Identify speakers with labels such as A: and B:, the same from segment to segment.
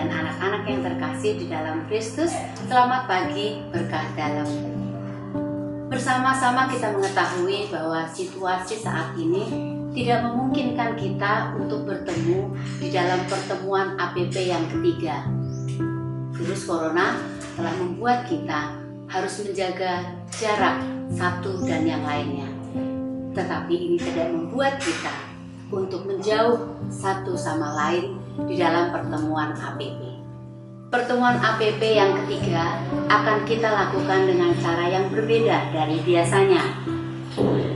A: dan anak-anak yang terkasih di dalam Kristus. Selamat pagi, berkah dalam. Bersama-sama kita mengetahui bahwa situasi saat ini tidak memungkinkan kita untuk bertemu di dalam pertemuan APP yang ketiga. Virus corona telah membuat kita harus menjaga jarak satu dan yang lainnya. Tetapi ini tidak membuat kita untuk menjauh satu sama lain di dalam pertemuan APP. Pertemuan APP yang ketiga akan kita lakukan dengan cara yang berbeda dari biasanya.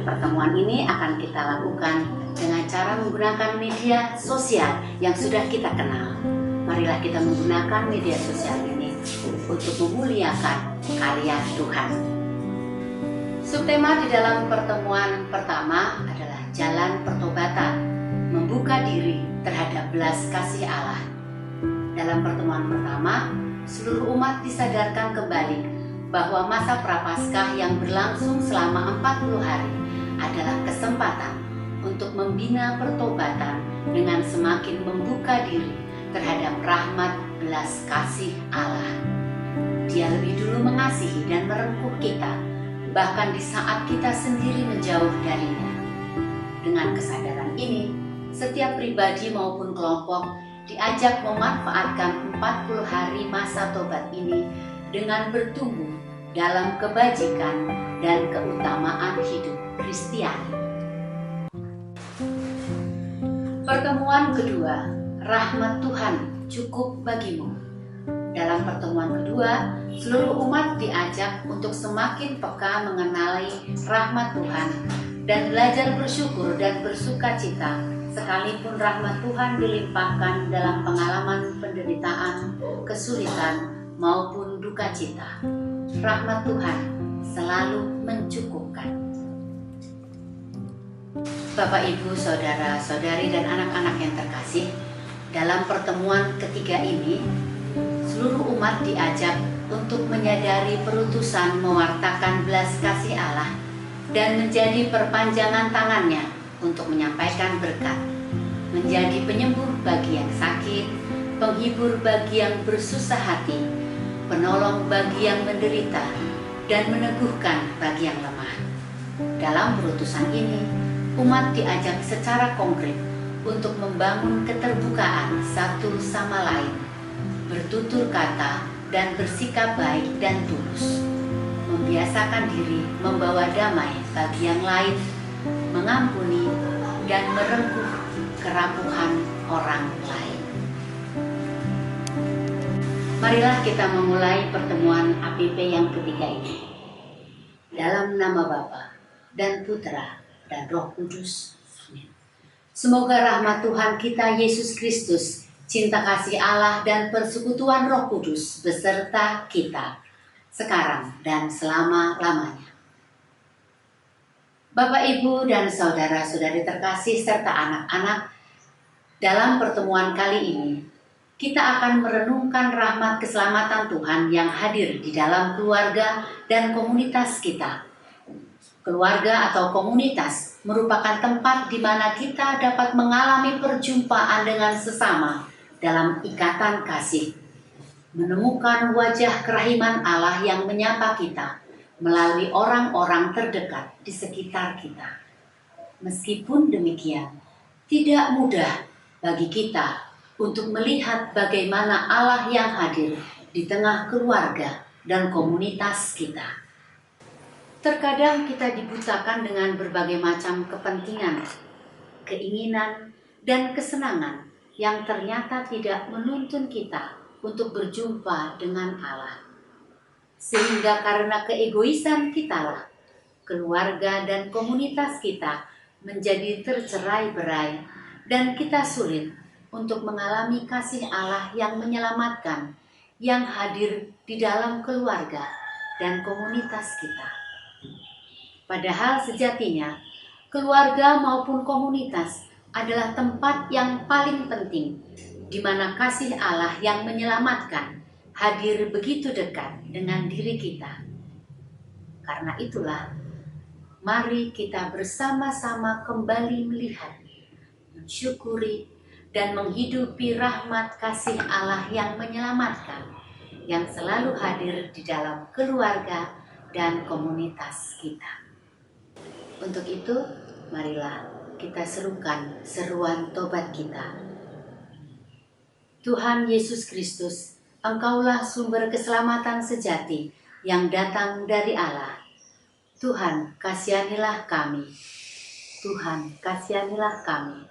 A: Pertemuan ini akan kita lakukan dengan cara menggunakan media sosial yang sudah kita kenal. Marilah kita menggunakan media sosial ini untuk memuliakan karya Tuhan. Subtema di dalam pertemuan pertama adalah jalan pertobatan, membuka diri terhadap belas kasih Allah. Dalam pertemuan pertama, seluruh umat disadarkan kembali bahwa masa Prapaskah yang berlangsung selama 40 hari adalah kesempatan untuk membina pertobatan dengan semakin membuka diri terhadap rahmat belas kasih Allah. Dia lebih dulu mengasihi dan merengkuh kita, bahkan di saat kita sendiri menjauh darinya. Dengan kesadaran ini, setiap pribadi maupun kelompok diajak memanfaatkan 40 hari masa tobat ini dengan bertumbuh dalam kebajikan dan keutamaan hidup Kristiani. Pertemuan kedua, rahmat Tuhan cukup bagimu. Dalam pertemuan kedua, seluruh umat diajak untuk semakin peka mengenali rahmat Tuhan dan belajar bersyukur dan bersukacita sekalipun rahmat Tuhan dilimpahkan dalam pengalaman penderitaan, kesulitan maupun duka cita. Rahmat Tuhan selalu mencukupkan. Bapak, Ibu, Saudara-saudari dan anak-anak yang terkasih, dalam pertemuan ketiga ini seluruh umat diajak untuk menyadari perutusan mewartakan belas kasih Allah dan menjadi perpanjangan tangannya untuk menyampaikan berkat, menjadi penyembuh bagi yang sakit, penghibur bagi yang bersusah hati, penolong bagi yang menderita, dan meneguhkan bagi yang lemah. Dalam perutusan ini, umat diajak secara konkret untuk membangun keterbukaan satu sama lain, bertutur kata dan bersikap baik dan tulus, membiasakan diri membawa damai bagi yang lain, mengampuni dan merengkuh kerapuhan orang lain. Marilah kita memulai pertemuan APP yang ketiga ini. Dalam nama Bapa dan Putra dan Roh Kudus. Amin. Semoga rahmat Tuhan kita Yesus Kristus, cinta kasih Allah dan persekutuan Roh Kudus beserta kita sekarang dan selama-lamanya. Bapak, Ibu, dan saudara-saudari terkasih serta anak-anak, dalam pertemuan kali ini kita akan merenungkan rahmat keselamatan Tuhan yang hadir di dalam keluarga dan komunitas kita. Keluarga atau komunitas merupakan tempat di mana kita dapat mengalami perjumpaan dengan sesama dalam ikatan kasih, menemukan wajah kerahiman Allah yang menyapa kita melalui orang-orang terdekat di sekitar kita. Meskipun demikian, tidak mudah bagi kita untuk melihat bagaimana Allah yang hadir di tengah keluarga dan komunitas kita. Terkadang kita dibutakan dengan berbagai macam kepentingan, keinginan, dan kesenangan yang ternyata tidak menuntun kita untuk berjumpa dengan Allah. Sehingga karena keegoisan kitalah, keluarga dan komunitas kita menjadi tercerai-berai dan kita sulit untuk mengalami kasih Allah yang menyelamatkan, yang hadir di dalam keluarga dan komunitas kita. Padahal sejatinya, keluarga maupun komunitas adalah tempat yang paling penting, di mana kasih Allah yang menyelamatkan hadir begitu dekat dengan diri kita. Karena itulah, mari kita bersama-sama kembali melihat, mensyukuri, dan menghidupi rahmat kasih Allah yang menyelamatkan, yang selalu hadir di dalam keluarga dan komunitas kita. Untuk itu, marilah kita serukan seruan tobat kita. Tuhan Yesus Kristus, Engkaulah sumber keselamatan sejati yang datang dari Allah. Tuhan, kasihanilah kami. Tuhan, kasihanilah kami.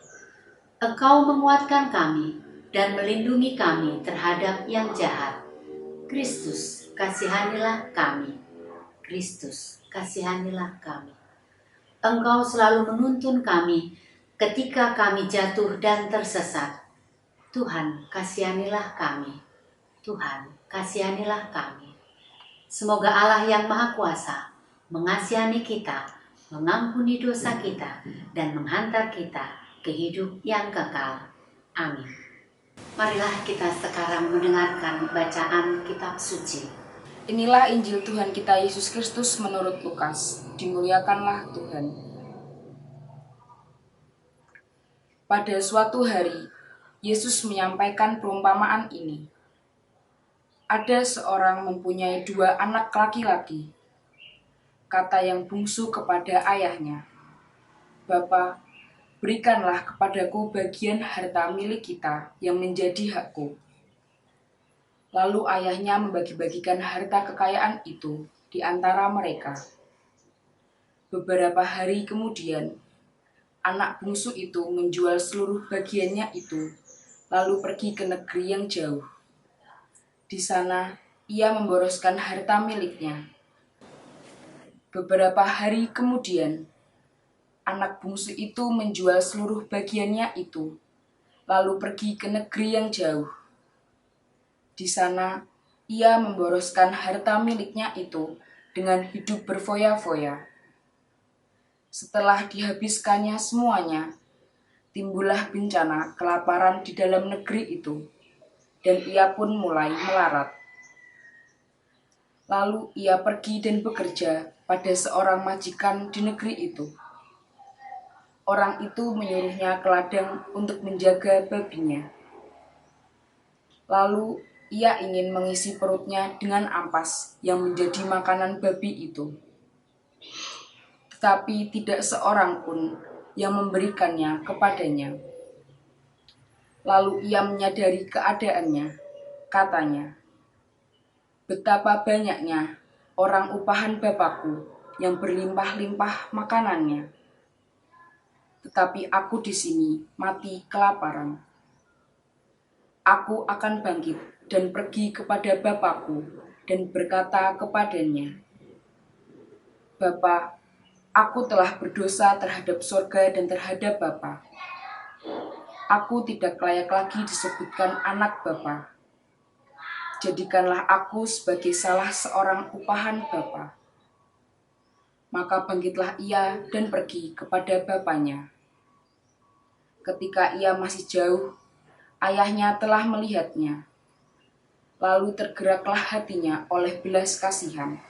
A: Engkau menguatkan kami dan melindungi kami terhadap yang jahat. Kristus, kasihanilah kami. Kristus, kasihanilah kami. Engkau selalu menuntun kami ketika kami jatuh dan tersesat. Tuhan, kasihanilah kami. Tuhan, kasihanilah kami. Semoga Allah yang Maha Kuasa mengasihani kita, mengampuni dosa kita, dan menghantar kita ke hidup yang kekal. Amin. Marilah kita sekarang mendengarkan bacaan kitab suci.
B: Inilah Injil Tuhan kita Yesus Kristus menurut Lukas. Dimuliakanlah Tuhan. Pada suatu hari, Yesus menyampaikan perumpamaan ini. Ada seorang mempunyai 2 anak laki-laki. Kata yang bungsu kepada ayahnya, "Bapa, berikanlah kepadaku bagian harta milik kita yang menjadi hakku." Lalu ayahnya membagi-bagikan harta kekayaan itu di antara mereka. Beberapa hari kemudian, anak bungsu itu menjual seluruh bagiannya itu, lalu pergi ke negeri yang jauh. Di sana, ia memboroskan harta miliknya. Beberapa hari kemudian, anak bungsu itu menjual seluruh bagiannya itu, lalu pergi ke negeri yang jauh. Di sana, ia memboroskan harta miliknya itu dengan hidup berfoya-foya. Setelah dihabiskannya semuanya, timbullah bencana kelaparan di dalam negeri itu, dan ia pun mulai melarat. Lalu ia pergi dan bekerja pada seorang majikan di negeri itu. Orang itu menyuruhnya ke ladang untuk menjaga babinya. Lalu ia ingin mengisi perutnya dengan ampas yang menjadi makanan babi itu. Tetapi tidak seorang pun yang memberikannya kepadanya. Lalu ia menyadari keadaannya. Katanya, "Betapa banyaknya orang upahan Bapakku yang berlimpah-limpah makanannya. Tetapi aku di sini mati kelaparan. Aku akan bangkit dan pergi kepada Bapakku dan berkata kepadanya, Bapa, aku telah berdosa terhadap sorga dan terhadap Bapa. Aku tidak layak lagi disebutkan anak Bapa. Jadikanlah aku sebagai salah seorang upahan Bapa." Maka bangkitlah ia dan pergi kepada bapaknya. Ketika ia masih jauh, ayahnya telah melihatnya. Lalu tergeraklah hatinya oleh belas kasihan.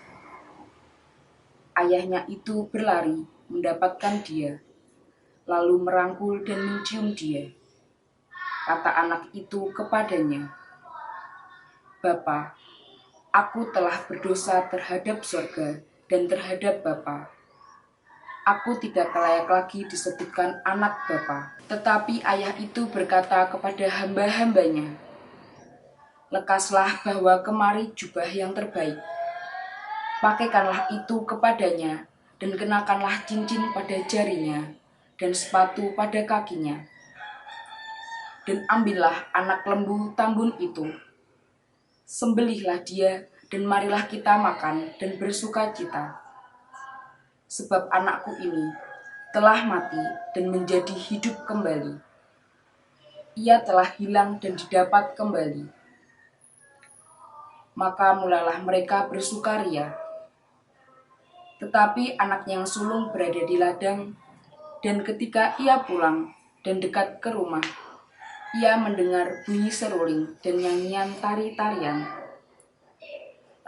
B: Ayahnya itu berlari mendapatkan dia, lalu merangkul dan mencium dia. Kata anak itu kepadanya, "Bapa, aku telah berdosa terhadap sorga dan terhadap Bapa. Aku tidak layak lagi disebutkan anak Bapa." Tetapi ayah itu berkata kepada hamba-hambanya, "Lekaslah bawa kemari jubah yang terbaik. Pakaikanlah itu kepadanya, dan kenakanlah cincin pada jarinya, dan sepatu pada kakinya. Dan ambillah anak lembu tambun itu. Sembelihlah dia, dan marilah kita makan dan bersuka cita. Sebab anakku ini telah mati dan menjadi hidup kembali. Ia telah hilang dan didapat kembali." Maka mulailah mereka bersukaria. Tetapi anaknya yang sulung berada di ladang, dan ketika ia pulang dan dekat ke rumah, ia mendengar bunyi seruling dan nyanyian tari-tarian.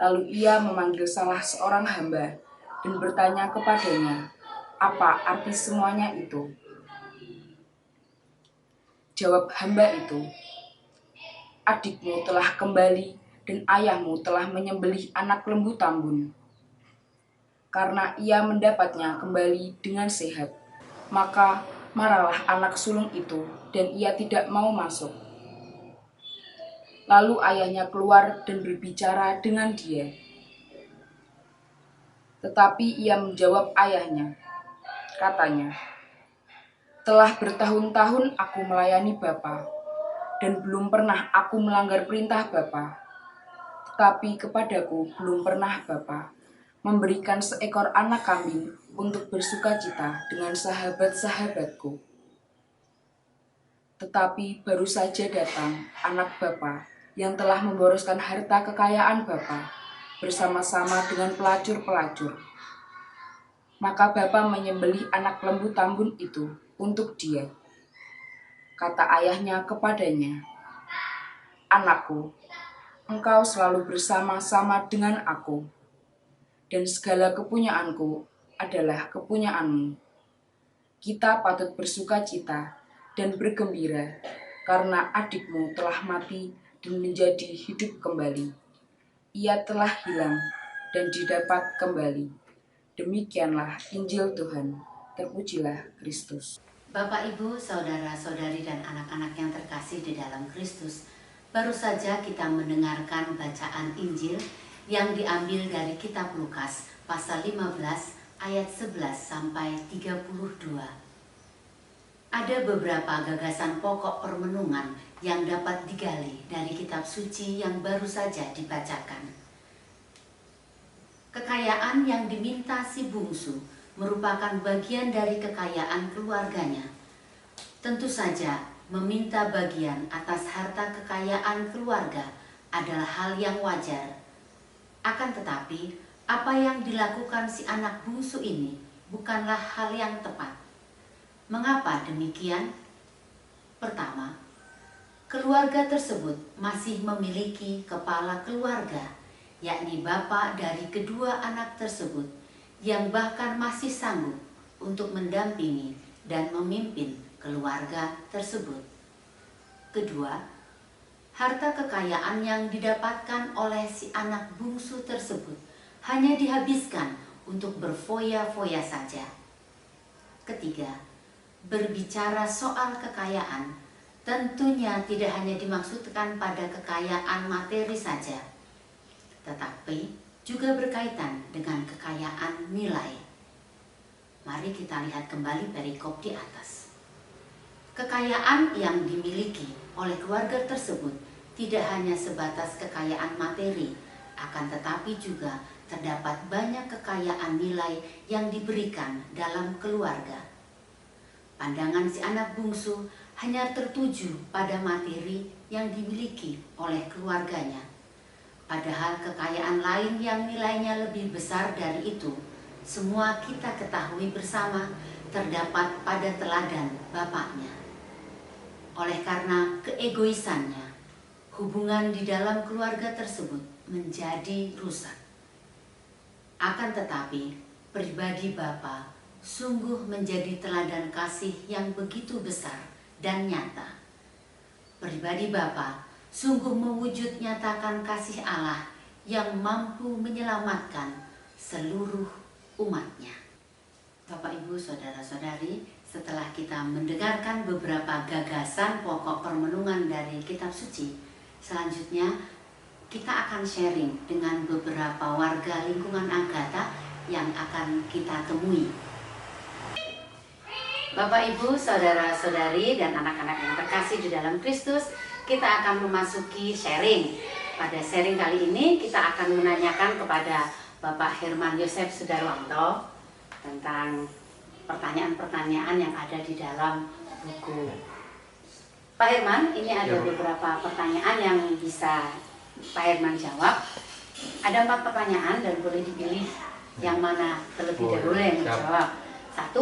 B: Lalu ia memanggil salah seorang hamba dan bertanya kepadanya, apa arti semuanya itu. Jawab hamba itu, adikmu telah kembali dan ayahmu telah menyembelih anak lembu tambun. Karena ia mendapatnya kembali dengan sehat, maka marahlah anak sulung itu dan ia tidak mau masuk. Lalu ayahnya keluar dan berbicara dengan dia. Tetapi ia menjawab ayahnya, katanya, telah bertahun-tahun aku melayani Bapa, dan belum pernah aku melanggar perintah Bapa. Tetapi kepadaku belum pernah Bapa memberikan seekor anak kambing untuk bersukacita dengan sahabat-sahabatku. Tetapi baru saja datang anak Bapa yang telah memboroskan harta kekayaan Bapa bersama-sama dengan pelacur-pelacur. Maka Bapa menyembelih anak lembu tambun itu untuk dia. Kata ayahnya kepadanya, anakku, engkau selalu bersama-sama dengan aku, dan segala kepunyaanku adalah kepunyaanmu. Kita patut bersukacita dan bergembira, karena adikmu telah mati dan menjadi hidup kembali. Ia telah hilang dan didapat kembali. Demikianlah Injil Tuhan. Terpujilah Kristus.
A: Bapak, Ibu, saudara-saudari, dan anak-anak yang terkasih di dalam Kristus, baru saja kita mendengarkan bacaan Injil yang diambil dari kitab Lukas pasal 15 ayat 11 sampai 32. Ada beberapa gagasan pokok permenungan yang dapat digali dari kitab suci yang baru saja dibacakan. Kekayaan yang diminta si bungsu merupakan bagian dari kekayaan keluarganya. Tentu saja, meminta bagian atas harta kekayaan keluarga adalah hal yang wajar. Akan tetapi, apa yang dilakukan si anak bungsu ini bukanlah hal yang tepat. Mengapa demikian? Pertama, keluarga tersebut masih memiliki kepala keluarga, yakni bapak dari kedua anak tersebut, yang bahkan masih sanggup untuk mendampingi dan memimpin keluarga tersebut. Kedua, harta kekayaan yang didapatkan oleh si anak bungsu tersebut hanya dihabiskan untuk berfoya-foya saja. Ketiga, berbicara soal kekayaan tentunya tidak hanya dimaksudkan pada kekayaan materi saja, tetapi juga berkaitan dengan kekayaan nilai. Mari kita lihat kembali perikop di atas. Kekayaan yang dimiliki oleh keluarga tersebut tidak hanya sebatas kekayaan materi, akan tetapi juga terdapat banyak kekayaan nilai yang diberikan dalam keluarga. Pandangan si anak bungsu hanya tertuju pada materi yang dimiliki oleh keluarganya. Padahal kekayaan lain yang nilainya lebih besar dari itu, semua kita ketahui bersama, terdapat pada teladan bapaknya. Oleh karena keegoisannya, hubungan di dalam keluarga tersebut menjadi rusak. Akan tetapi, pribadi bapa sungguh menjadi teladan kasih yang begitu besar dan nyata. Pribadi bapa sungguh mewujud nyatakan kasih Allah yang mampu menyelamatkan seluruh umatnya. Bapak, Ibu, saudara-saudari, setelah kita mendengarkan beberapa gagasan pokok permenungan dari kitab suci, selanjutnya kita akan sharing dengan beberapa warga lingkungan Agatha yang akan kita temui. Bapak, Ibu, saudara-saudari, dan anak-anak yang terkasih di dalam Kristus, kita akan memasuki sharing. Pada sharing kali ini kita akan menanyakan kepada Bapak Herman Yosef Sudarwanto tentang pertanyaan-pertanyaan yang ada di dalam buku. Pak Herman, ini ada beberapa pertanyaan yang bisa Pak Herman jawab. Ada 4 pertanyaan dan boleh dipilih yang mana terlebih dahulu yang menjawab. 1.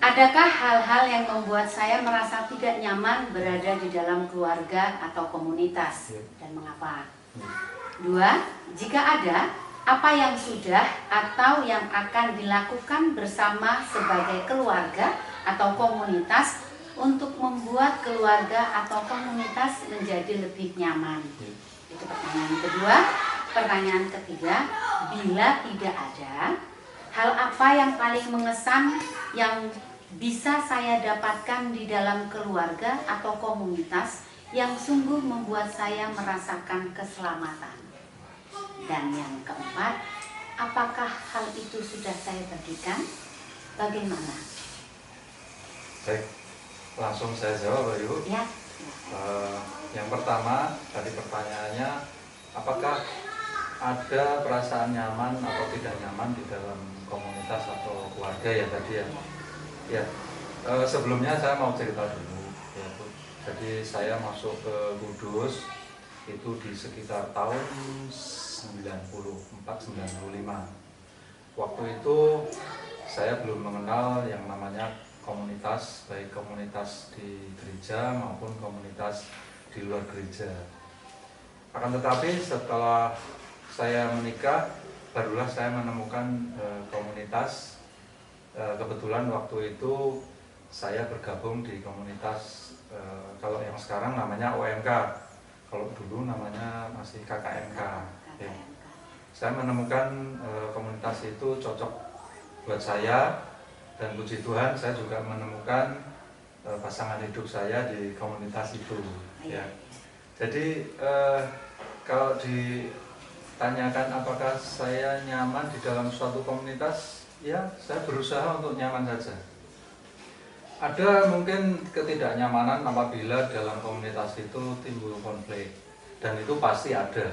A: Adakah hal-hal yang membuat saya merasa tidak nyaman berada di dalam keluarga atau komunitas, dan mengapa? 2. Jika ada, apa yang sudah atau yang akan dilakukan bersama sebagai keluarga atau komunitas untuk membuat keluarga atau komunitas menjadi lebih nyaman? Itu pertanyaan kedua. Pertanyaan ketiga, bila tidak ada, hal apa yang paling mengesan yang bisa saya dapatkan di dalam keluarga atau komunitas yang sungguh membuat saya merasakan keselamatan? Dan yang keempat, apakah hal itu sudah saya berikan? Bagaimana?
C: Baik, langsung saya jawab, Ibu.
A: Ya.
C: Yang pertama, tadi pertanyaannya, apakah ada perasaan nyaman atau tidak nyaman di dalam komunitas atau keluarga ya tadi ya? Ya, sebelumnya saya mau cerita dulu, ya Bu. Jadi saya masuk ke Kudus itu di sekitar tahun 94-95. Waktu itu saya belum mengenal yang namanya komunitas, baik komunitas di gereja maupun komunitas di luar gereja. Akan tetapi setelah saya menikah, barulah saya menemukan komunitas. Kebetulan waktu itu saya bergabung di komunitas, kalau yang sekarang namanya OMK, kalau dulu namanya masih KKMK. Ya. Saya menemukan komunitas itu cocok buat saya, dan puji Tuhan saya juga menemukan pasangan hidup saya di komunitas itu. Ya. Jadi kalau ditanyakan apakah saya nyaman di dalam suatu komunitas, ya saya berusaha untuk nyaman saja. Ada mungkin ketidaknyamanan apabila dalam komunitas itu timbul konflik, dan itu pasti ada.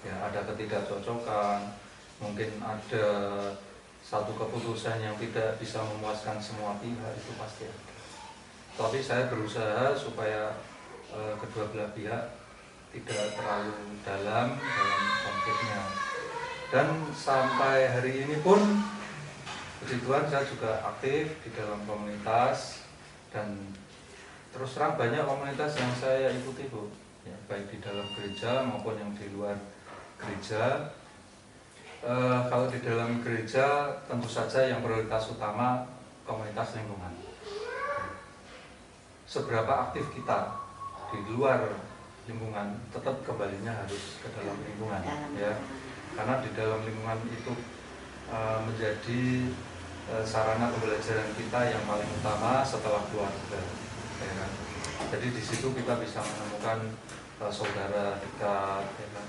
C: Ya, ada ketidakcocokan, mungkin ada satu keputusan yang tidak bisa memuaskan semua pihak, itu pasti ada. Tapi saya berusaha supaya kedua belah pihak tidak terlalu dalam konfliknya. Dan sampai hari ini pun puji Tuhan saya juga aktif di dalam komunitas, dan terus terang banyak komunitas yang saya ikuti Bu, ya, baik di dalam gereja maupun yang di luar gereja. Kalau di dalam gereja tentu saja yang prioritas utama komunitas lingkungan. Seberapa aktif kita di luar lingkungan, tetap kembalinya harus ke dalam lingkungan, ya, karena di dalam lingkungan itu menjadi sarana pembelajaran kita yang paling utama setelah keluarga, ya kan? Jadi di situ kita bisa menemukan saudara dekat, ya kan?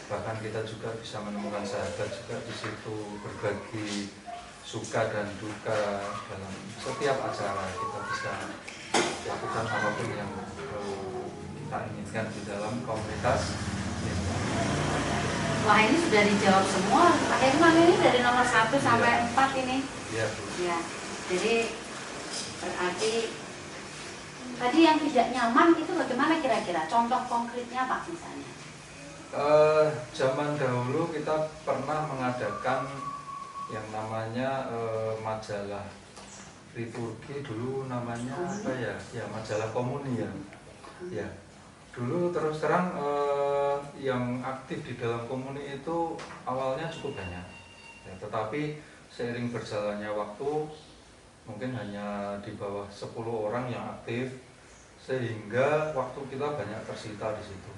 C: Bahkan kita juga bisa menemukan sahabat juga di situ, berbagi suka dan duka dalam setiap acara. Kita bisa lakukan apapun yang kita inginkan di dalam komunitas.
A: Wah, ini sudah dijawab semua. Pak Herman, ini dari nomor 1 sampai 4 ini.
C: Iya, Bu.
A: Ya, jadi berarti tadi yang tidak nyaman itu bagaimana kira-kira? Contoh konkretnya Pak misalnya?
C: Zaman dahulu kita pernah mengadakan yang namanya majalah liturgi, dulu namanya apa ya? Ya, majalah komuni ya. Ya. Dulu terus terang yang aktif di dalam komuni itu awalnya cukup banyak, ya, tetapi seiring berjalannya waktu mungkin hanya di bawah 10 orang yang aktif, sehingga waktu kita banyak tersita di situ.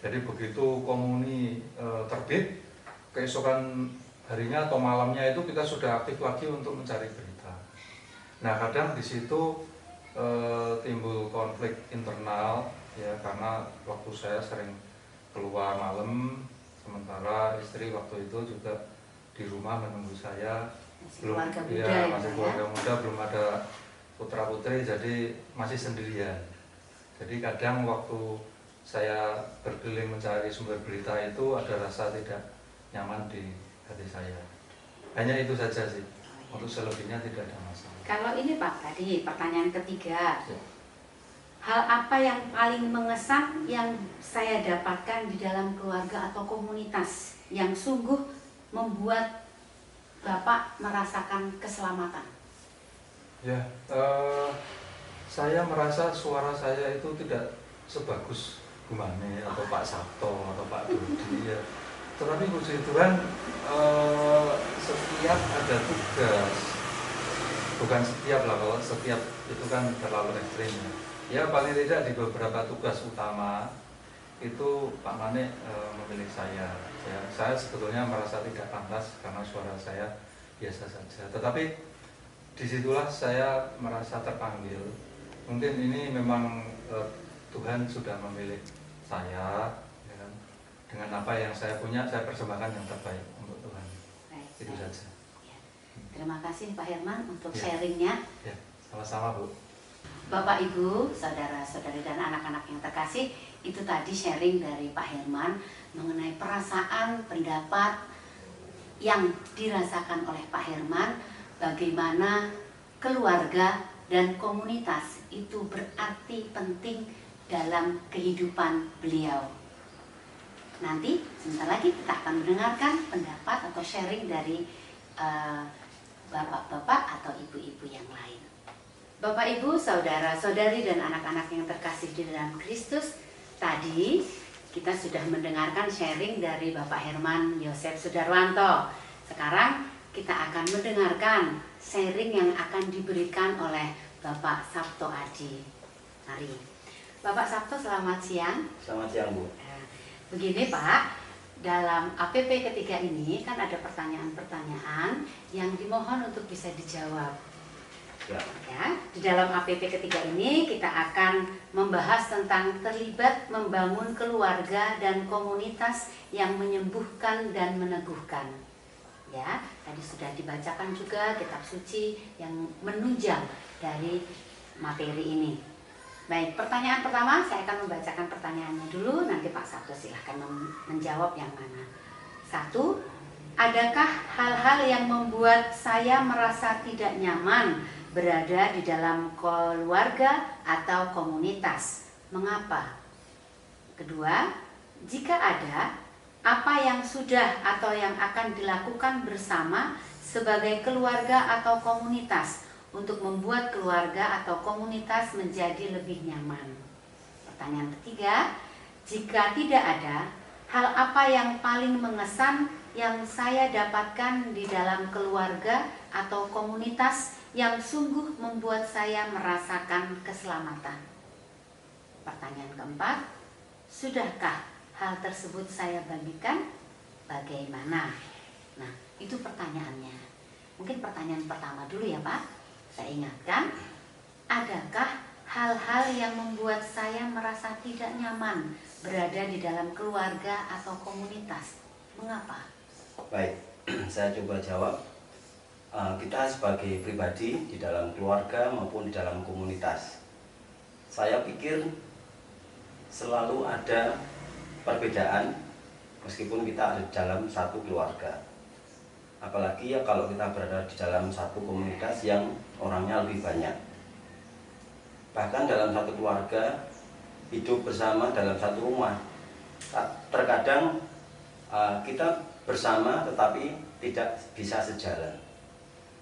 C: Jadi begitu komuni terbit, keesokan harinya atau malamnya itu kita sudah aktif lagi untuk mencari berita. Nah, kadang di situ timbul konflik internal, ya, karena waktu saya sering keluar malam, sementara istri waktu itu juga di rumah menunggu saya.
A: Masih keluarga muda,
C: ya, masih keluarga muda, belum ada putra putri, jadi masih sendirian. Jadi kadang waktu saya berkeliling mencari sumber berita itu ada rasa tidak nyaman di hati saya. Hanya itu saja sih. Untuk selebihnya tidak ada masalah.
A: Kalau ini Pak, tadi pertanyaan ketiga,
C: Ya.
A: hal apa yang paling mengesan yang saya dapatkan di dalam keluarga atau komunitas yang sungguh membuat Bapak merasakan keselamatan?
C: Ya, saya merasa suara saya itu tidak sebagus Gumane atau Pak Sabto atau Pak Dodi, ya. Tetapi puji Tuhan, setiap ada tugas bukan setiap lah, kalau setiap itu kan terlalu ekstrim ya. Paling tidak di beberapa tugas utama itu Pak Mane memilih saya. Saya sebetulnya merasa tidak pantas karena suara saya biasa saja, tetapi disitulah saya merasa terpanggil. Mungkin ini memang Tuhan sudah memilih saya, ya kan? Dengan apa yang saya punya, saya persembahkan yang terbaik untuk Tuhan.
A: Baik,
C: Itu saja.
A: Ya. Terima kasih Pak Herman untuk
C: Ya.
A: sharingnya.
C: Ya, sama-sama Bu.
A: Bapak, Ibu, saudara-saudari dan anak-anak yang terkasih, itu tadi sharing dari Pak Herman mengenai perasaan, pendapat yang dirasakan oleh Pak Herman, bagaimana keluarga dan komunitas itu berarti penting dalam kehidupan beliau. Nanti sebentar lagi kita akan mendengarkan pendapat atau sharing dari bapak-bapak atau ibu-ibu yang lain. Bapak, Ibu, saudara-saudari dan anak-anak yang terkasih di dalam Kristus, tadi kita sudah mendengarkan sharing dari Bapak Herman Yosef Sudarwanto. Sekarang kita akan mendengarkan sharing yang akan diberikan oleh Bapak Sabto Adi. Mari. Bapak Sabto, selamat siang.
D: Selamat siang, Bu.
A: Begini Pak, dalam APP ketiga ini kan ada pertanyaan-pertanyaan yang dimohon untuk bisa dijawab.
D: Ya.
A: Ya, di dalam APP ketiga ini kita akan membahas tentang terlibat membangun keluarga dan komunitas yang menyembuhkan dan meneguhkan. Ya, tadi sudah dibacakan juga kitab suci yang menunjang dari materi ini. Baik, pertanyaan pertama saya akan membacakan pertanyaannya dulu, nanti Pak Sabto silahkan menjawab yang mana. 1. Adakah hal-hal yang membuat saya merasa tidak nyaman berada di dalam keluarga atau komunitas? Mengapa? Kedua, jika ada, apa yang sudah atau yang akan dilakukan bersama sebagai keluarga atau komunitas untuk membuat keluarga atau komunitas menjadi lebih nyaman? Pertanyaan ketiga, jika tidak ada, hal apa yang paling mengesan yang saya dapatkan di dalam keluarga atau komunitas yang sungguh membuat saya merasakan keselamatan? Pertanyaan keempat, sudahkah hal tersebut saya bagikan? Bagaimana? Nah, itu pertanyaannya. Mungkin pertanyaan pertama dulu ya Pak. Saya ingatkan, adakah hal-hal yang membuat saya merasa tidak nyaman berada di dalam keluarga atau komunitas? Mengapa?
D: Baik, saya coba jawab. Kita sebagai pribadi di dalam keluarga maupun di dalam komunitas, saya pikir selalu ada perbedaan meskipun kita ada di dalam satu keluarga. Apalagi ya kalau kita berada di dalam satu komunitas yang orangnya lebih banyak. Bahkan dalam satu keluarga, hidup bersama dalam satu rumah. Terkadang kita bersama tetapi tidak bisa sejalan.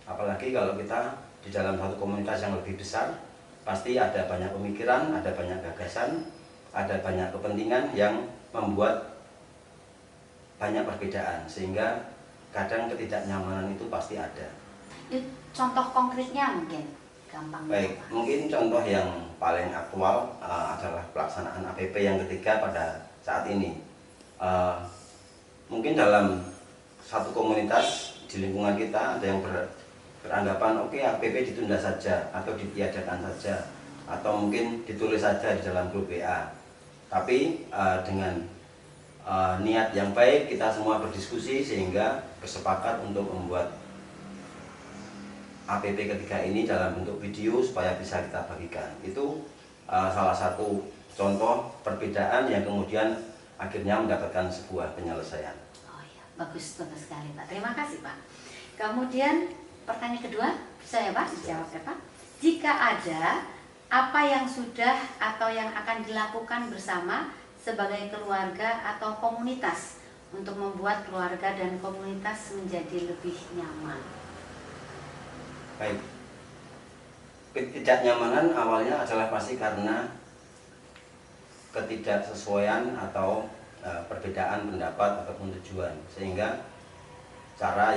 D: Apalagi kalau kita di dalam satu komunitas yang lebih besar, pasti ada banyak pemikiran, ada banyak gagasan, ada banyak kepentingan yang membuat banyak perbedaan, sehingga kadang ketidaknyamanan itu pasti ada.
A: Contoh konkretnya mungkin gampang.
D: Baik, mungkin contoh yang paling aktual adalah pelaksanaan APP yang ketiga pada saat ini. Mungkin dalam satu komunitas di lingkungan kita ada yang beranggapan oke, APP ditunda saja atau ditiadakan saja, atau mungkin ditulis saja di dalam grup WA. Tapi dengan niat yang baik kita semua berdiskusi sehingga bersepakat untuk membuat APP ketiga ini dalam bentuk video supaya bisa kita bagikan. Itu salah satu contoh perbedaan yang kemudian akhirnya mendapatkan sebuah penyelesaian.
A: Oh iya, bagus sekali Pak. Terima kasih Pak. Kemudian pertanyaan kedua, bisa ya Pak? Dijawab ya Pak. Jika ada, apa yang sudah atau yang akan dilakukan bersama sebagai keluarga atau komunitas untuk membuat keluarga dan komunitas menjadi lebih nyaman?
D: Baik, ketidaknyamanan awalnya adalah pasti karena ketidaksesuaian atau perbedaan pendapat ataupun tujuan, sehingga cara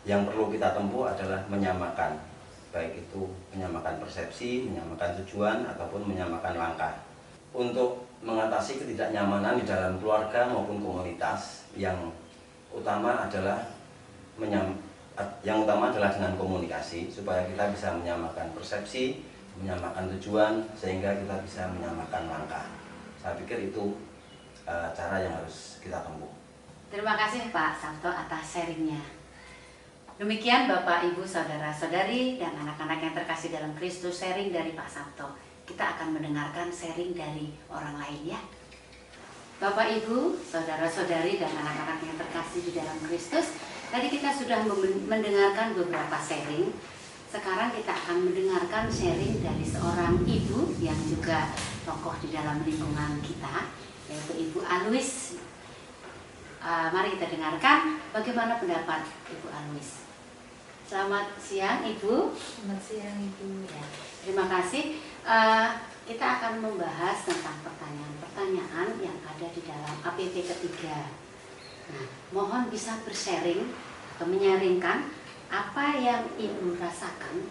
D: yang perlu kita tempuh adalah menyamakan baik itu menyamakan persepsi, menyamakan tujuan, ataupun menyamakan langkah. Untuk mengatasi ketidaknyamanan di dalam keluarga maupun komunitas, yang utama adalah dengan komunikasi, supaya kita bisa menyamakan persepsi, menyamakan tujuan, sehingga kita bisa menyamakan langkah. Saya pikir itu cara yang harus kita tempuh.
A: Terima kasih Pak Sabto atas sharingnya. Demikian Bapak, Ibu, Saudara-saudari, dan anak-anak yang terkasih dalam Kristus, sharing dari Pak Sabto. Kita akan mendengarkan sharing dari orang lain ya. Bapak, Ibu, Saudara-saudari, dan anak-anak yang terkasih di dalam Kristus, tadi kita sudah mendengarkan beberapa sharing. Sekarang kita akan mendengarkan sharing dari seorang ibu yang juga tokoh di dalam lingkungan kita, yaitu Ibu Alwis. Mari kita dengarkan bagaimana pendapat Ibu Alwis. Selamat siang Ibu.
E: Selamat siang Ibu.
A: Ya, terima kasih. Kita akan membahas tentang pertanyaan-pertanyaan yang ada di dalam APP ketiga. Nah, mohon bisa bersharing atau menyaringkan apa yang Ibu rasakan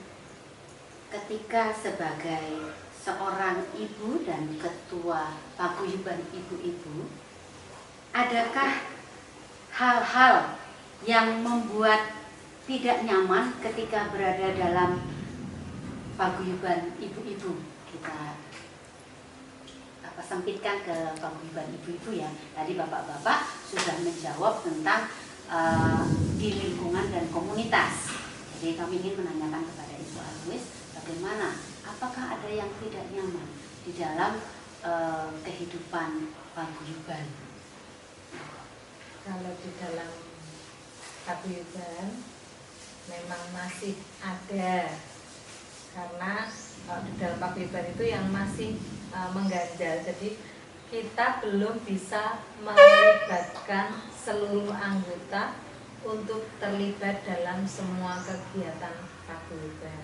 A: ketika sebagai seorang ibu dan ketua paguyuban ibu-ibu. Adakah hal-hal yang membuat tidak nyaman ketika berada dalam paguyuban ibu-ibu? Kita sempitkan ke paguyuban ibu-ibu ya. Tadi bapak-bapak sudah menjawab tentang di lingkungan dan komunitas. Jadi kami ingin menanyakan kepada Ibu Alwis, bagaimana? Apakah ada yang tidak nyaman di dalam kehidupan paguyuban?
E: Kalau di dalam paguyuban memang masih ada, karena di dalam paguyuban itu yang masih mengganjal. Jadi kita belum bisa melibatkan seluruh anggota untuk terlibat dalam semua kegiatan paguyuban.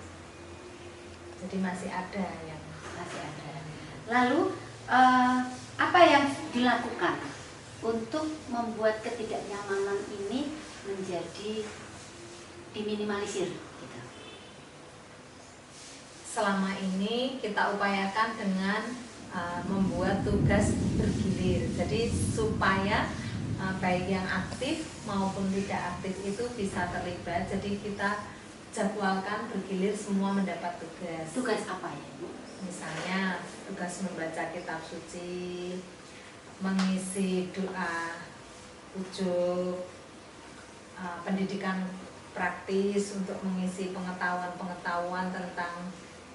E: Jadi masih ada yang
A: Masih ada. Lalu apa yang dilakukan untuk membuat ketidaknyamanan ini menjadi diminimalisir? Gitu.
E: selama ini kita upayakan dengan membuat tugas bergilir. Jadi supaya baik yang aktif maupun tidak aktif itu bisa terlibat. Jadi kita jadwalkan bergilir semua mendapat tugas.
A: Tugas apa ya, Bu?
E: Misalnya tugas membaca kitab suci, mengisi doa ujuk, pendidikan praktis untuk mengisi pengetahuan tentang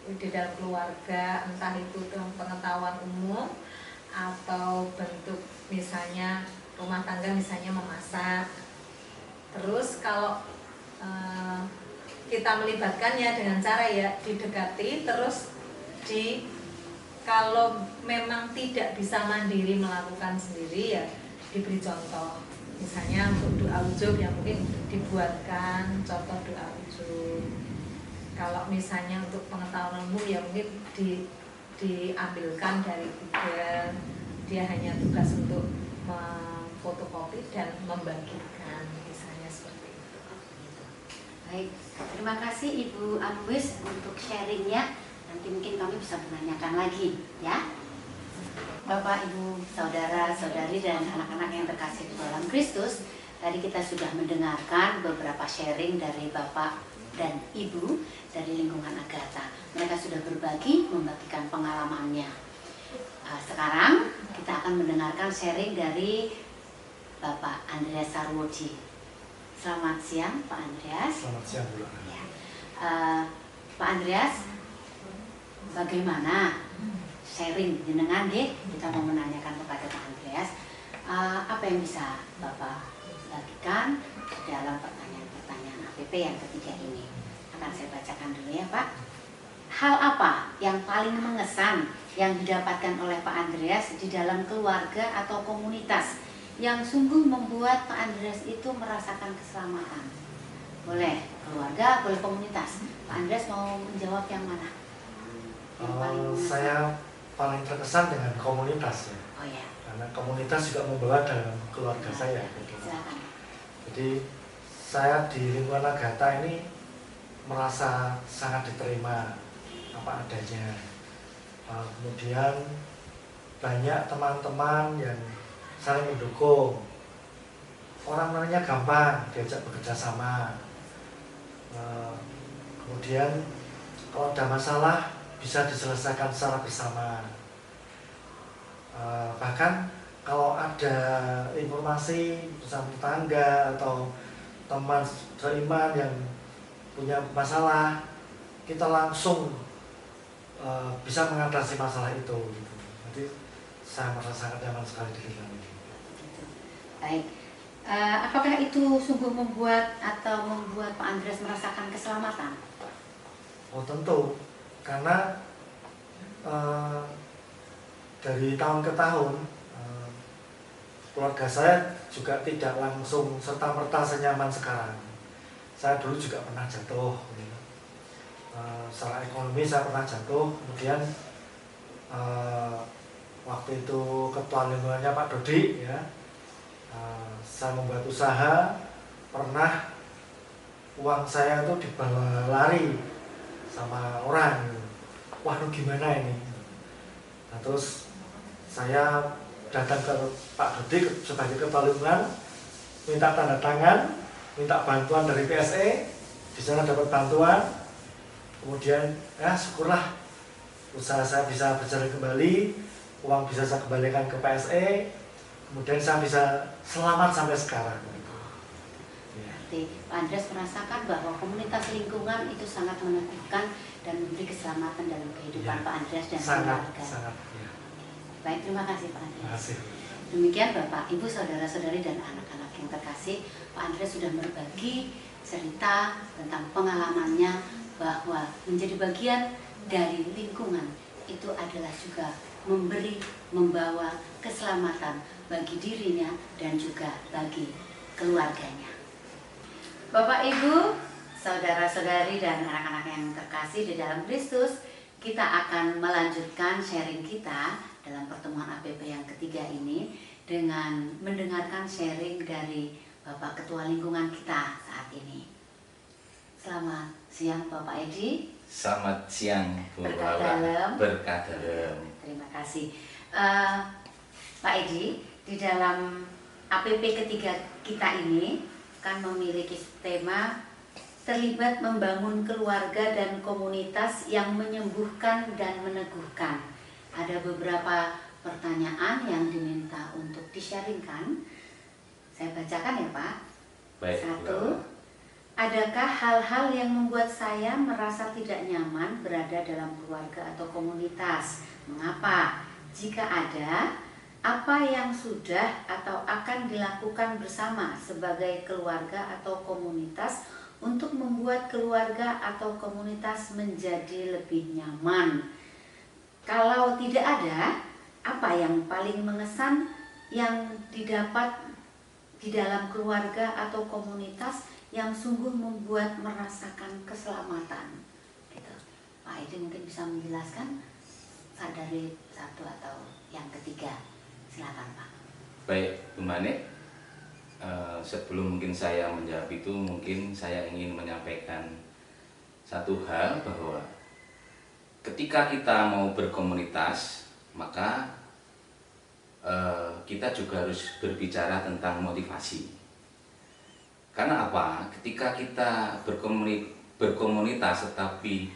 E: di dalam keluarga, entah itu pengetahuan umum atau bentuk misalnya rumah tangga, misalnya memasak. Terus kalau kita melibatkannya dengan cara ya didekati, terus kalau memang tidak bisa mandiri melakukan sendiri ya diberi contoh. Misalnya untuk doa ujub yang mungkin dibuatkan contoh doa ujub. Kalau misalnya untuk pengetahuan umum ya mungkin diambilkan dari Google. Dia hanya tugas untuk memfotokopi dan membagikan, misalnya seperti itu.
A: Baik, terima kasih Ibu Alwis untuk sharingnya. Nanti mungkin kami bisa menanyakan lagi, ya. Bapak, Ibu, saudara-saudari dan anak-anak yang terkasih di dalam Kristus, tadi kita sudah mendengarkan beberapa sharing dari Bapak dan Ibu dari lingkungan Agatha. Mereka sudah membagikan pengalamannya. Sekarang kita akan mendengarkan sharing dari Bapak Andreas Sarwoji. Selamat siang, Pak Andreas.
F: Selamat siang, Bu.
A: Ya. Pak Andreas, bagaimana sharing jenengan deh? Kita mau menanyakan kepada Pak Andreas, apa yang bisa Bapak bagikan dalam pertanyaan-pertanyaan APP yang ketiga ini. Akan saya bacakan dulu ya, Pak. Hal apa yang paling mengesan yang didapatkan oleh Pak Andreas di dalam keluarga atau komunitas yang sungguh membuat Pak Andreas itu merasakan keselamatan? Boleh keluarga, boleh komunitas. Pak Andreas mau menjawab yang mana?
F: Saya paling terkesan dengan komunitas ya.
A: Oh ya.
F: Karena komunitas juga membawa dalam keluarga saya. Gitu.
A: Silakan.
F: Jadi saya di lingkungan Agatha ini merasa sangat diterima apa adanya. Kemudian banyak teman-teman yang saling mendukung, orang-orangnya gampang diajak bekerja sama. Kemudian kalau ada masalah bisa diselesaikan secara bersama. Bahkan kalau ada informasi bersama tetangga atau teman seiman yang punya masalah, kita langsung bisa mengatasi masalah itu. Jadi saya merasa sangat nyaman sekali di lingkungan ini.
A: Baik, apakah itu sungguh membuat Pak Andreas merasakan keselamatan?
F: Oh tentu, karena dari tahun ke tahun keluarga saya juga tidak langsung serta-merta senyaman sekarang. Saya dulu juga pernah jatuh, secara ekonomi saya pernah jatuh. Kemudian waktu itu ketua lingkungannya Pak Dodi, ya, saya membuat usaha, pernah uang saya itu dibawa lari sama orang. Waduh gimana ini? Nah, terus saya datang ke Pak Dodi sebagai ketua lingkungan, minta tanda tangan, minta bantuan dari PSE, di sana dapat bantuan. Kemudian ya syukurlah usaha saya bisa berjalan kembali, uang bisa saya kembalikan ke PSE, kemudian saya bisa selamat sampai sekarang.
A: Berarti Pak Andreas merasakan bahwa komunitas lingkungan itu sangat meneguhkan dan memberi keselamatan dalam kehidupan Pak Andreas dan keluarga.
F: Sangat, ya.
A: Baik, terima kasih Pak Andreas.
F: Terima kasih.
A: Demikian Bapak, Ibu, Saudara-saudari dan anak-anak yang terkasih, Pak Andreas sudah berbagi cerita tentang pengalamannya bahwa menjadi bagian dari lingkungan itu adalah juga membawa keselamatan bagi dirinya dan juga bagi keluarganya. Bapak, Ibu, Saudara-saudari dan anak-anak yang terkasih di dalam Kristus, kita akan melanjutkan sharing kita dalam pertemuan APP yang ketiga ini dengan mendengarkan sharing dari Bapak Ketua Lingkungan kita saat ini. Selamat siang Bapak Edi.
G: Selamat siang Bu
A: Berkah
G: Laura.
A: dalam.
G: Berkah dalam.
A: Terima kasih. Pak Edi, di dalam APP ketiga kita ini kan memiliki tema terlibat membangun keluarga dan komunitas yang menyembuhkan dan meneguhkan. Ada beberapa pertanyaan yang diminta untuk di-sharingkan. Saya bacakan ya Pak.
G: Baik,
A: Satu,
G: Bu.
A: adakah hal-hal yang membuat saya merasa tidak nyaman berada dalam keluarga atau komunitas? Mengapa? Jika ada, apa yang sudah atau akan dilakukan bersama sebagai keluarga atau komunitas untuk membuat keluarga atau komunitas menjadi lebih nyaman? Kalau tidak ada, apa yang paling mengesan yang didapat di dalam keluarga atau komunitas yang sungguh membuat merasakan keselamatan? Gitu. Pak Edi mungkin bisa menjelaskan dari satu atau yang ketiga. Silakan Pak.
G: Baik, Bu Mane. Sebelum mungkin saya menjawab itu, mungkin saya ingin menyampaikan satu hal bahwa ketika kita mau berkomunitas, maka kita juga harus berbicara tentang motivasi. Karena apa? Ketika kita berkomunitas tetapi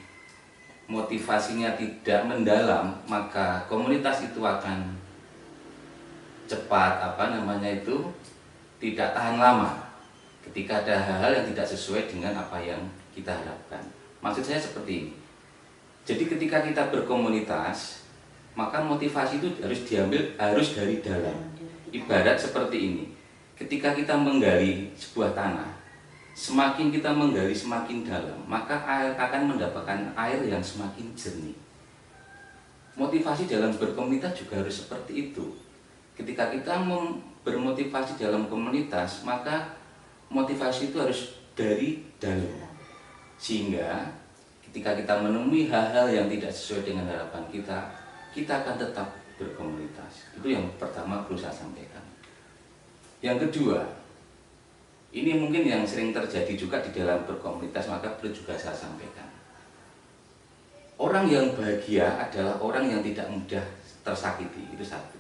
G: motivasinya tidak mendalam, maka komunitas itu akan cepat tidak tahan lama ketika ada hal-hal yang tidak sesuai dengan apa yang kita harapkan. Maksud saya seperti ini. Jadi ketika kita berkomunitas, maka motivasi itu harus dari dalam. Ibarat seperti ini. Ketika kita menggali sebuah tanah, semakin kita menggali semakin dalam, maka air akan mendapatkan air yang semakin jernih. Motivasi dalam berkomunitas juga harus seperti itu. Ketika kita bermotivasi dalam komunitas, maka motivasi itu harus dari dalam. Sehingga ketika kita menemui hal-hal yang tidak sesuai dengan harapan kita akan tetap berkomunitas. Itu yang pertama perlu saya sampaikan. Yang kedua, Ini mungkin yang sering terjadi juga di dalam berkomunitas, maka perlu juga saya sampaikan. Orang yang bahagia adalah orang yang tidak mudah tersakiti, itu satu.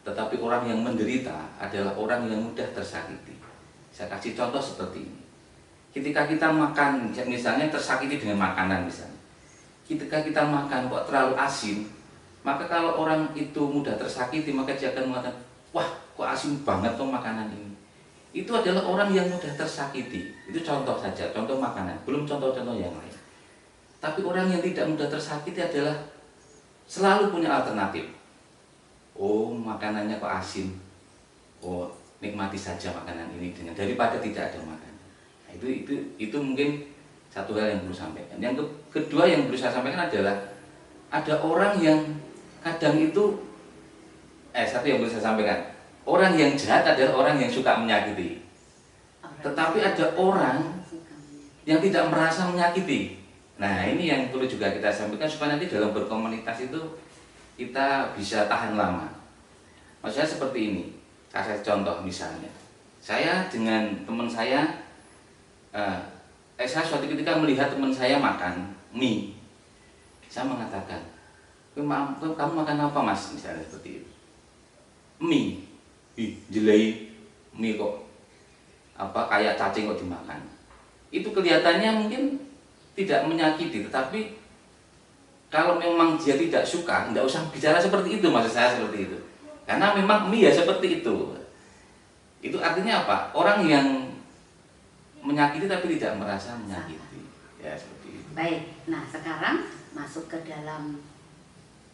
G: Tetapi orang yang menderita adalah orang yang mudah tersakiti. Saya kasih contoh seperti ini. Ketika kita makan, misalnya tersakiti dengan makanan misalnya. Ketika kita makan kok terlalu asin, maka kalau orang itu mudah tersakiti, maka dia akan mengatakan, wah kok asin banget tuh makanan ini. Itu adalah orang yang mudah tersakiti. Itu contoh saja, contoh makanan, belum contoh-contoh yang lain. Tapi orang yang tidak mudah tersakiti adalah selalu punya alternatif. Oh, makanannya kok asin. Oh, nikmati saja makanan ini dengan daripada tidak ada makanan. Nah, itu mungkin satu hal yang perlu sampaikan. Yang kedua yang perlu saya sampaikan adalah ada orang yang kadang itu satu yang perlu saya sampaikan. Orang yang jahat adalah orang yang suka menyakiti. Tetapi ada orang yang tidak merasa menyakiti. Nah, ini yang perlu juga kita sampaikan supaya nanti dalam berkomunitas itu kita bisa tahan lama. Maksudnya seperti ini. Kasih contoh misalnya. Saya dengan teman saya, saya suatu ketika melihat teman saya makan mie. Saya mengatakan, kamu makan apa mas? Misalnya seperti itu. Mie. Jelai mie kok kayak cacing kok dimakan. Itu kelihatannya mungkin tidak menyakiti, tetapi kalau memang dia tidak suka, tidak usah bicara seperti itu, maksud saya seperti itu. Karena memang mie ya seperti itu. Itu artinya apa? Orang yang menyakiti tapi tidak merasa menyakiti. Ya seperti itu.
A: Baik, nah sekarang masuk ke dalam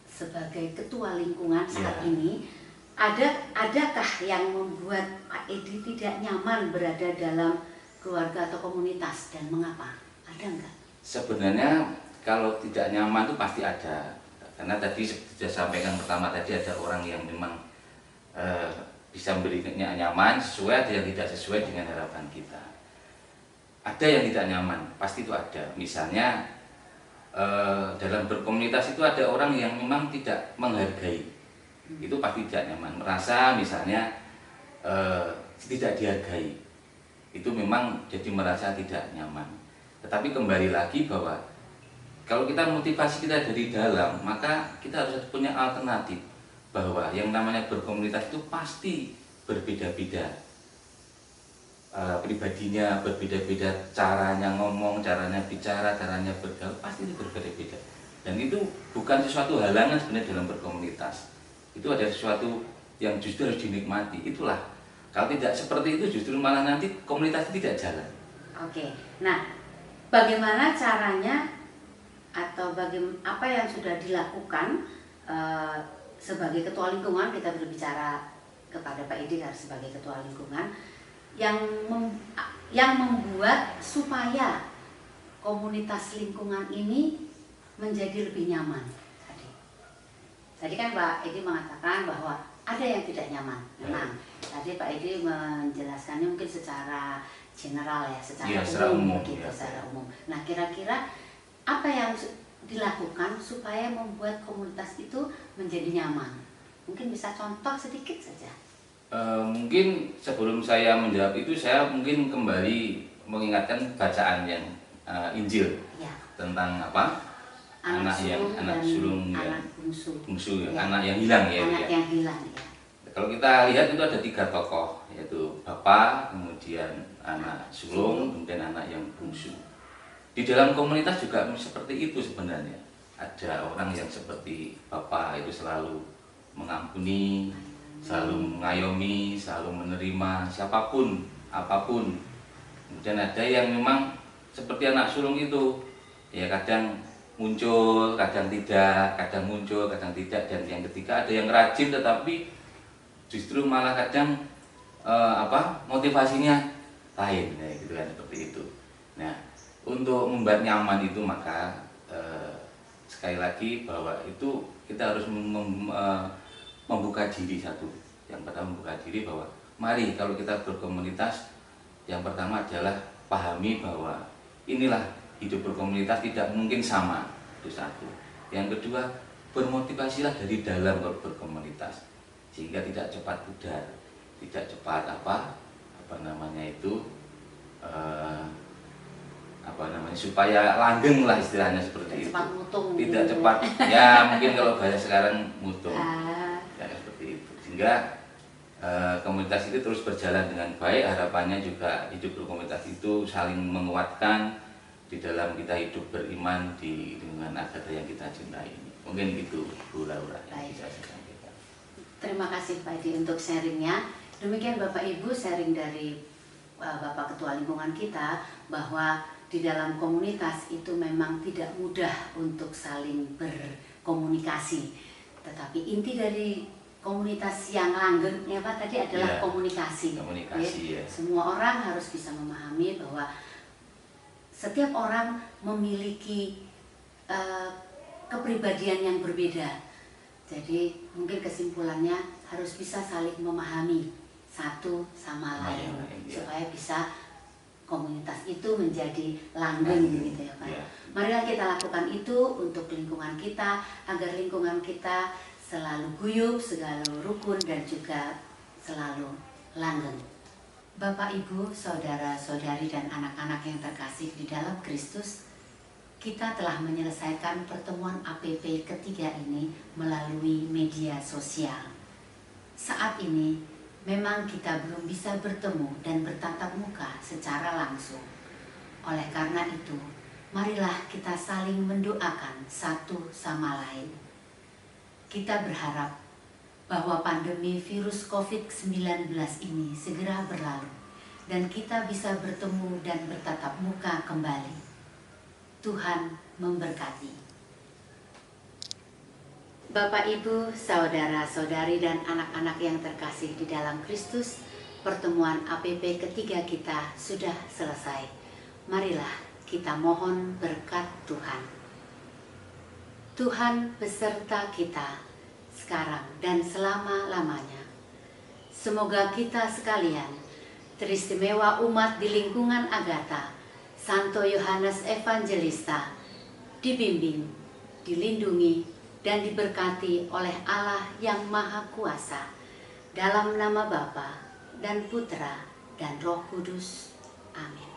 A: sebagai ketua lingkungan saat ini. Adakah yang membuat Pak Edi tidak nyaman berada dalam keluarga atau komunitas dan mengapa? Ada enggak?
G: Sebenarnya kalau tidak nyaman itu pasti ada. Karena tadi sudah sampaikan pertama tadi ada orang yang memang bisa memberinya nyaman sesuai, ada yang tidak sesuai dengan harapan kita. Ada yang tidak nyaman, pasti itu ada. Misalnya dalam berkomunitas itu ada orang yang memang tidak menghargai. Itu pasti tidak nyaman, merasa misalnya tidak dihargai, itu memang jadi merasa tidak nyaman. Tetapi kembali lagi bahwa kalau kita motivasi kita dari dalam, maka kita harus punya alternatif bahwa yang namanya berkomunitas itu pasti berbeda-beda, pribadinya berbeda-beda, caranya ngomong, caranya bicara, caranya bergaul pasti itu berbeda-beda. Dan itu bukan sesuatu halangan sebenarnya dalam berkomunitas. Itu ada sesuatu yang justru harus dinikmati. Itulah, kalau tidak seperti itu justru malah nanti komunitas itu tidak jalan.
A: Oke, nah bagaimana caranya atau apa yang sudah dilakukan sebagai ketua lingkungan, kita berbicara kepada Pak Edi sebagai ketua lingkungan, yang membuat supaya komunitas lingkungan ini menjadi lebih nyaman. Tadi kan Pak Edi mengatakan bahwa ada yang tidak nyaman. Memang tadi Pak Edi menjelaskannya mungkin secara general ya, secara umum gitu, secara umum. Nah, kira-kira apa yang dilakukan supaya membuat komunitas itu menjadi nyaman? Mungkin bisa contoh sedikit saja.
G: Mungkin sebelum saya menjawab itu, saya mungkin kembali mengingatkan bacaan yang Injil ya. Tentang apa? Anak sulung
A: anak bungsu
G: ya. Anak yang hilang ya.
A: Anak yang hilang ya.
G: Kalau kita lihat itu ada 3 tokoh, yaitu bapak, kemudian anak sulung, kemudian anak yang bungsu. Di dalam komunitas juga seperti itu sebenarnya. Ada orang yang seperti bapak itu selalu mengampuni, selalu mengayomi, selalu menerima siapapun, apapun. Kemudian ada yang memang seperti anak sulung itu, ya kadang muncul, kadang tidak, kadang muncul, kadang tidak. Dan yang ketiga ada yang rajin tetapi justru malah kadang motivasinya lain, ya, gitu kan, seperti itu. Nah, untuk membuat nyaman itu maka sekali lagi bahwa itu kita harus membuka diri satu. Yang pertama membuka diri bahwa mari kalau kita berkomunitas, yang pertama adalah pahami bahwa inilah hidup berkomunitas tidak mungkin sama, itu satu. Yang kedua, bermotivasilah dari dalam berkomunitas sehingga tidak cepat pudar, tidak cepat supaya langgeng lah istilahnya seperti itu.
A: Cepat mutung.
G: Tidak
A: gitu.
G: cepat, ya mungkin kalau bahasa sekarang mutung, ya seperti itu. Sehingga komunitas itu terus berjalan dengan baik. Harapannya juga hidup berkomunitas itu saling menguatkan di dalam kita hidup beriman di lingkungan adat yang kita cintai ini. Mungkin gitu Bu Laura yang bisa saya sampaikan.
A: Terima kasih Pak Edi untuk sharingnya. Demikian Bapak Ibu sharing dari Bapak Ketua Lingkungan kita bahwa di dalam komunitas itu memang tidak mudah untuk saling berkomunikasi. Tetapi inti dari komunitas yang langgeng ya Pak tadi adalah komunikasi.
G: Komunikasi ya.
A: Semua orang harus bisa memahami bahwa setiap orang memiliki kepribadian yang berbeda. Jadi mungkin kesimpulannya harus bisa saling memahami satu sama lain supaya bisa komunitas itu menjadi langgeng gitu ya Pak. Marilah kita lakukan itu untuk lingkungan kita agar lingkungan kita selalu guyup, selalu rukun dan juga selalu langgeng. Bapak, Ibu, saudara-saudari dan anak-anak yang terkasih di dalam Kristus, kita telah menyelesaikan pertemuan APP ketiga ini melalui media sosial. Saat ini memang kita belum bisa bertemu dan bertatap muka secara langsung. Oleh karena itu, marilah kita saling mendoakan satu sama lain. Kita berharap bahwa pandemi virus COVID-19 ini segera berlalu dan kita bisa bertemu dan bertatap muka kembali. Tuhan memberkati. Bapak, Ibu, saudara-saudari dan anak-anak yang terkasih di dalam Kristus, pertemuan APP ketiga kita sudah selesai. Marilah kita mohon berkat Tuhan. Tuhan beserta kita sekarang dan selama-lamanya. Semoga kita sekalian, teristimewa umat di lingkungan Agatha, Santo Yohanes Evangelista, dibimbing, dilindungi, dan diberkati oleh Allah yang Maha Kuasa, dalam nama Bapa dan Putra dan Roh Kudus. Amin.